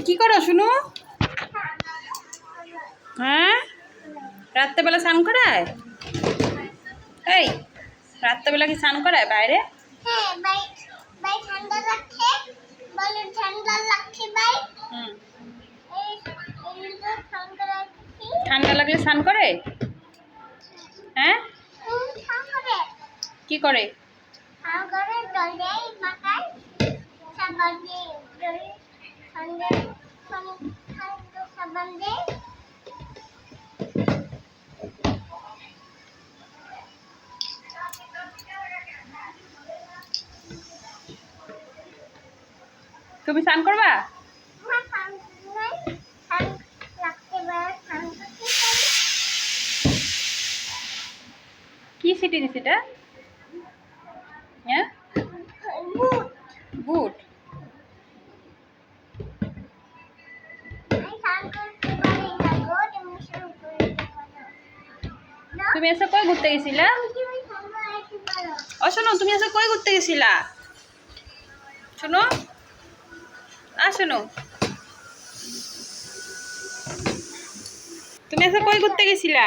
কি করো শুনু? হ্যাঁ, রাত্রেবেলা স্নান করায়? এই রাত্রেবেলা কি স্নান করায় বাইরে? হ্যাঁ, বাই ঠান্ডা লাগছে, বলে ঠান্ডা লাগছে বাই। হুম, এই ঠান্ডা লাগছে। ঠান্ডা লাগলে স্নান করে? হ্যাঁ, ঠান্ডা কি করে? করে জলে মাখায়, সাবান দিয়ে জলে ঠান্ডা সাবান দিয়ে। তুমি স্নান করবা? কি সিটি দিস এটা? হ্যাঁ, বুট। তুমি এসে কই ঘুরতে গেছিলা? ও শোনো, তুমি এসে কই ঘুরতে গেছিলা? শোনো, শোনো, তুমি এসে কই ঘুরতে গেছিলা?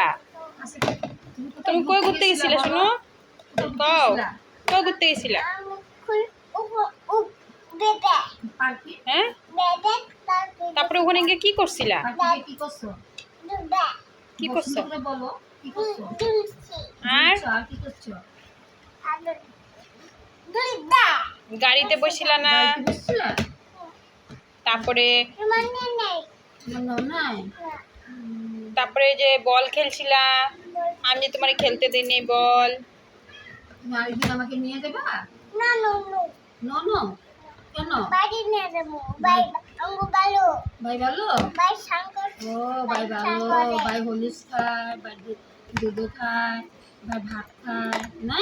তুমি কই ঘুরতে গেছিলা? শোনো, কও কই ঘুরতে গেছিলা? হ্যাঁ, তারপরে ওখানে গিয়ে কি করছিলা? কি করছো? আর গাড়িতে বসছিলা না? তারপরে তারপরে যে বল খেলছিলা, আমি যে তোমার খেলতে দিইনি বল। আমাকে নিয়ে যাবা? না নো নো নো নো কেন? বাড়ি নিয়ে যাবো। বাই অঙ্গ ভালো। ভাই ভালো? বাই শঙ্কর। ও ভাই ভালো, ভাই হলুদ খায়, ভাই দুধ খায়, ভাই ভাত খায় না?